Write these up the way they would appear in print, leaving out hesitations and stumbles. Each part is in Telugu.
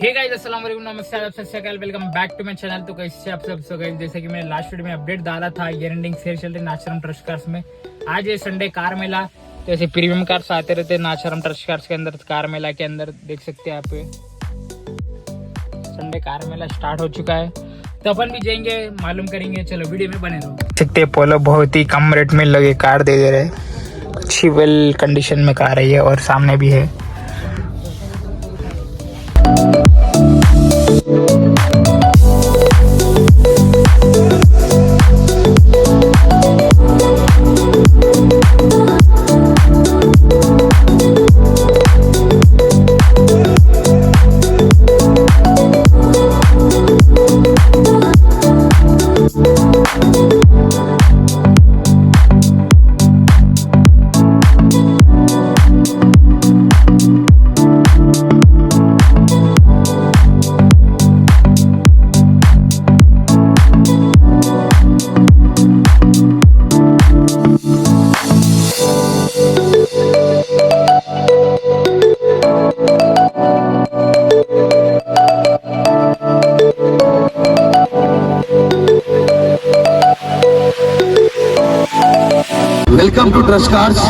हे गाइस अस्सलाम वालेकुम, नमस्ते, आप सबसे welcome back to my channel. तो कैसे आप सब सो गाइस, जैसे कि मैंने लास्ट वीडियो में अपडेट डाला था, ईयर एंडिंग सेल चल रही नाचाराम ट्रस्ट कार्स में। आज ये संडे कार मेला, तो ऐसे प्रीमियम कार्स आते रहते हैं नाचाराम ट्रस्ट कार्स के अंदर। कार मेला के अंदर देख सकते हैं आप, संडे कार मेला स्टार्ट हो चुका है, तो अपन भी जाएंगे, मालूम करेंगे। चलो वीडियो में बने रहो। देख सकते हैं पोलो बहुत ही कम रेट में लगे कार दे रहे हैं, अच्छी वेल कंडीशन में कार है ये, और सामने भी है। Welcome to trust cars.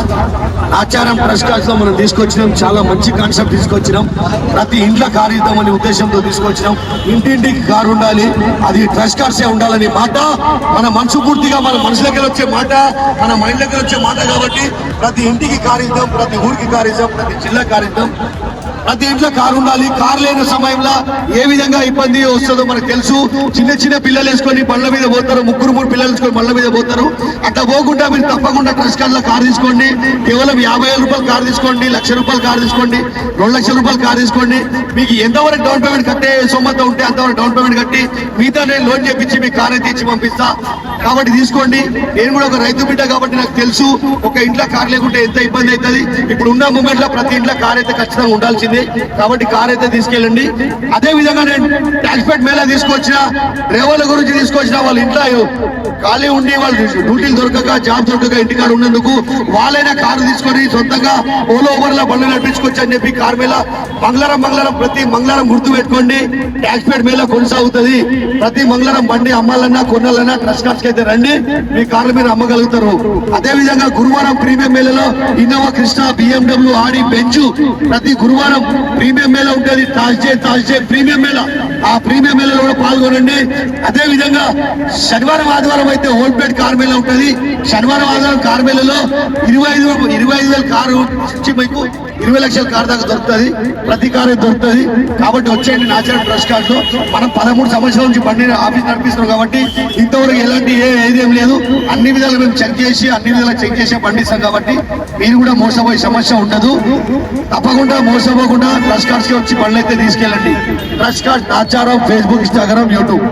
ఆచారం ట్రస్ట్ కార్స్ లో మనం తీసుకొచ్చినాం, చాలా మంచి కాన్సెప్ట్ తీసుకొచ్చినాం. ప్రతి ఇంట్లో కారు ఇద్దామనే ఉద్దేశంతో తీసుకొచ్చినాం. ఇంటింటికి కారు ఉండాలి, అది ట్రస్ట్ కార్సే ఉండాలని మాట మన మనస్ఫూర్తిగా మన మనసులోకి వచ్చే మాట, మన మైండ్ దగ్గర వచ్చే మాట. కాబట్టి ప్రతి ఇంటికి కారు ఇద్దాం, ప్రతి ఊరికి కారు ఇద్దాం, ప్రతి జిల్లా కారు ఇద్దాం. ప్రతి ఇంట్లో కారు ఉండాలి. కారు లేని సమయంలో ఏ విధంగా ఇబ్బంది వస్తుందో మనకు తెలుసు. చిన్న చిన్న పిల్లలు వేసుకొని బండ్ల మీద పోతారు, ముగ్గురు పిల్లలు వేసుకొని బండ్ల మీద పోతారు. అట్లా పోకుండా మీరు తప్పకుండా ట్రస్ట్ కార్డులో కారు తీసుకోండి. కేవలం 50,000 రూపాయలు కారు తీసుకోండి, ₹1,00,000 కారు తీసుకోండి, ₹2,00,000 కారు తీసుకోండి. మీకు ఎంతవరకు డౌన్ పేమెంట్ కట్టే సొమ్మత ఉంటే అంతవరకు డౌన్ పేమెంట్ కట్టి మిగతా నేను లోన్ చేపించి మీ కార్ అయితే ఇచ్చి పంపిస్తా. కాబట్టి తీసుకోండి. నేను కూడా ఒక రైతు బిడ్డ కాబట్టి నాకు తెలుసు ఒక ఇంట్లో కారు లేకుంటే ఎంత ఇబ్బంది అవుతుంది. ఇప్పుడు ఉన్న మూమెంట్ లో ప్రతి ఇంట్లో కార్ అయితే ఖచ్చితంగా ఉండాల్సింది. కాబట్టి కార్ అయితే తీసుకెళ్ళండి. అదే విధంగా నేను ట్యాక్స్పేట్ మేళా తీసుకొచ్చిన, డ్రైవర్ల గురించి తీసుకొచ్చిన, వాళ్ళ ఇంట్లో ఖాళీ ఉండి వాళ్ళు డ్యూటీలు దొరకక, జాబ్ దొరకక ఇంటికాడ ఉన్నందుకు వాళ్ళైనా కారు తీసుకొని సొంతంగా ఓలో ఓవర్ లో బండ్లు నడిపించుకోవచ్చు అని చెప్పి కార్ మేళా మంగళవారం ప్రతి మంగళవారం గుర్తు పెట్టుకోండి. ట్యాక్స్పేట్ మేళా కొనసాగుతుంది. ప్రతి మంగళవారం బండి అమ్మాలన్నా కొనాలన్నా ట్రస్ట్ కార్స్ అయితే రండి, మీ కార్లు మీరు అమ్మగలుగుతారు. అదే విధంగా గురువారం ప్రీమియం మేళలో ఇన్నోవా క్రిస్టా, BMW, ఆడి, బెంచ్ ప్రతి గురువారం ప్రీమియం మేళా ఉంటుంది. థర్స్డే ప్రీమియం మేళా, ఆ ప్రీమియం మేళలో కూడా పాల్గొనండి. అదే విధంగా శనివారం ఆదివారం అయితే హోల్పేట్ కార్ మేళా ఉంటుంది. శనివారం ఆదివారం కార్ మేళలో 25,000 కారు నుంచి మీకు 20 లక్షల కారు దాకా దొరుకుతుంది. ప్రతి కారు దొరుకుతుంది. కాబట్టి వచ్చేయండి నాచారం ట్రస్ట్ కార్స్ లో. మనం 13 సంవత్సరాల నుంచి బండి ఆఫీస్ నడిపిస్తున్నాం కాబట్టి ఇంతవరకు ఎలాంటి ఏదేం లేదు. అన్ని విధాలు మేము చెక్ చేసి పండిస్తాం. కాబట్టి మీరు కూడా మోసపోయే సమస్య ఉండదు. తప్పకుండా మోసపోకుండా ట్రస్ట్ కార్స్ కి వచ్చి బండ్లు అయితే తీసుకెళ్ళండి. Trust cars Nacharam, Facebook, Instagram, YouTube.